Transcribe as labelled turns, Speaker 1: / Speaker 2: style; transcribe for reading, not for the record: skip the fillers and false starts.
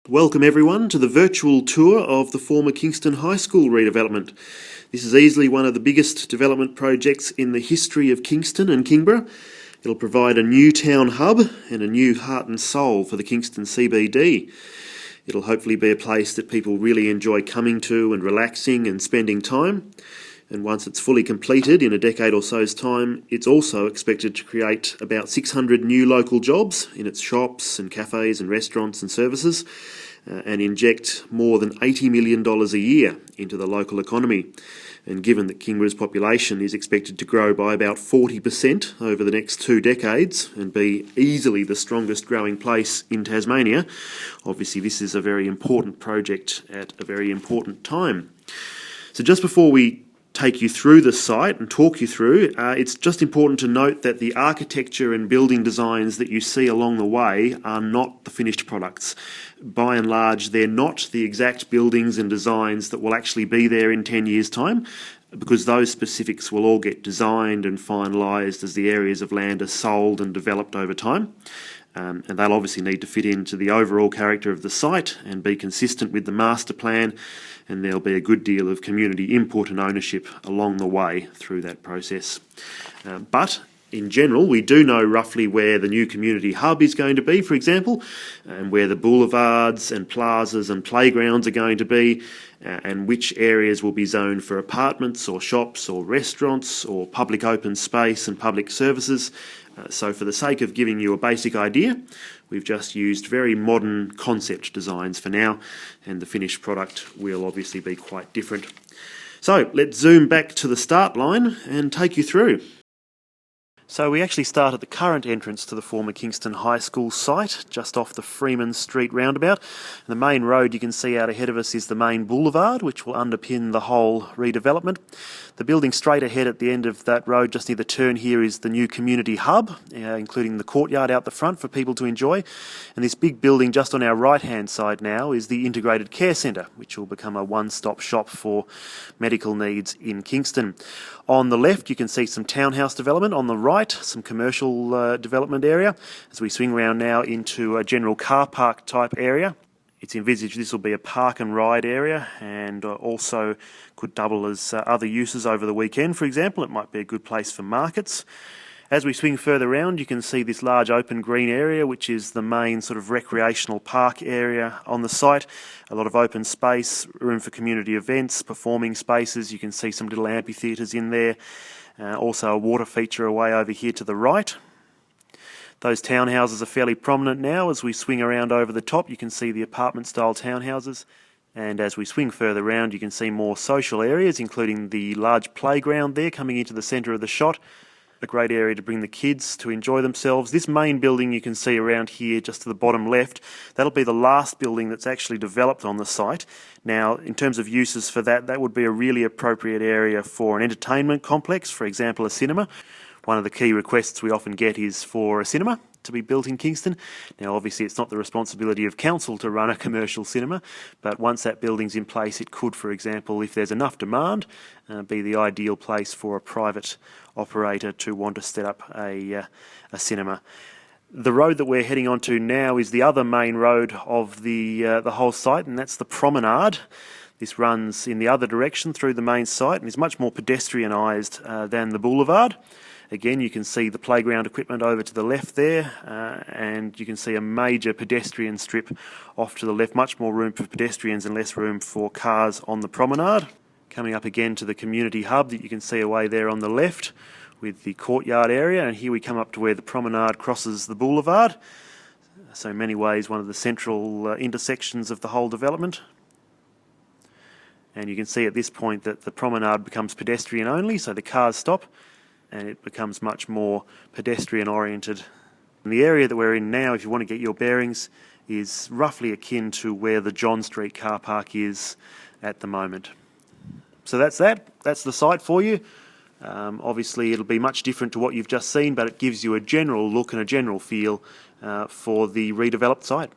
Speaker 1: Welcome everyone to the virtual tour of the former Kingston High School redevelopment. This is easily one of the biggest development projects in the history of Kingston and Kingborough. It'll provide a new town hub and a new heart and soul for the Kingston CBD. It'll hopefully be a place that people really enjoy coming to and relaxing and spending time. And once it's fully completed in a decade or so's time, it's also expected to create about 600 new local jobs in its shops and cafes and restaurants and services, and inject more than $80 million a year into the local economy. And given that Kingborough's population is expected to grow by about 40% over the next 2 decades and be easily the strongest growing place in Tasmania, obviously this is a very important project at a very important time. So just before we take you through the site and talk you through, it's just important to note that the architecture and building designs that you see along the way are not the finished products. By and large, they're not the exact buildings and designs that will actually be there in 10 years' time, because those specifics will all get designed and finalised as the areas of land are sold and developed over time. And they'll obviously need to fit into the overall character of the site and be consistent with the master plan, and there'll be a good deal of community input and ownership along the way through that process. But in general, we do know roughly where the new community hub is going to be, for example, and where the boulevards and plazas and playgrounds are going to be, and which areas will be zoned for apartments or shops or restaurants or public open space and public services. So for the sake of giving you a basic idea, we've just used very modern concept designs for now, and the finished product will obviously be quite different. So let's zoom back to the start line and take you through. So we actually start at the current entrance to the former Kingston High School site, just off the Freeman Street roundabout. And the main road you can see out ahead of us is the main Boulevard, which will underpin the whole redevelopment. The building straight ahead at the end of that road, just near the turn here, is the new community hub, including the courtyard out the front for people to enjoy. And this big building just on our right-hand side now is the Integrated Care Centre, which will become a one-stop shop for medical needs in Kingston. On the left, you can see some townhouse development. On the right, some commercial development area. As we swing round now into a general car park type area, it's envisaged this will be a park and ride area, and also could double as other uses over the weekend, for example. It might be a good place for markets. As we swing further around, you can see this large open green area, which is the main sort of recreational park area on the site. A lot of open space, room for community events, performing spaces. You can see some little amphitheatres in there. Also a water feature away over here to the right. Those townhouses are fairly prominent now. As we swing around over the top, you can see the apartment-style townhouses. And as we swing further around, you can see more social areas, including the large playground there coming into the centre of the shot. A great area to bring the kids to enjoy themselves. This main building you can see around here just to the bottom left, that'll be the last building that's actually developed on the site. Now, in terms of uses for that, that would be a really appropriate area for an entertainment complex, for example a cinema. One of the key requests we often get is for a cinema to be built in Kingston. Now obviously it's not the responsibility of council to run a commercial cinema, but once that building's in place it could, for example, if there's enough demand, be the ideal place for a private operator to want to set up a cinema. The road that we're heading onto now is the other main road of the whole site, and that's the Promenade. This runs in the other direction through the main site and is much more pedestrianised than the Boulevard. Again, you can see the playground equipment over to the left there, and you can see a major pedestrian strip off to the left. Much more room for pedestrians and less room for cars on the promenade. Coming up again to the community hub that you can see away there on the left with the courtyard area, and here we come up to where the promenade crosses the boulevard. So in many ways one of the central intersections of the whole development. And you can see at this point that the promenade becomes pedestrian only, so the cars stop, and it becomes much more pedestrian oriented. And the area that we're in now, if you want to get your bearings, is roughly akin to where the John Street car park is at the moment. So that's the site for you. Obviously it'll be much different to what you've just seen, but it gives you a general look and a general feel for the redeveloped site.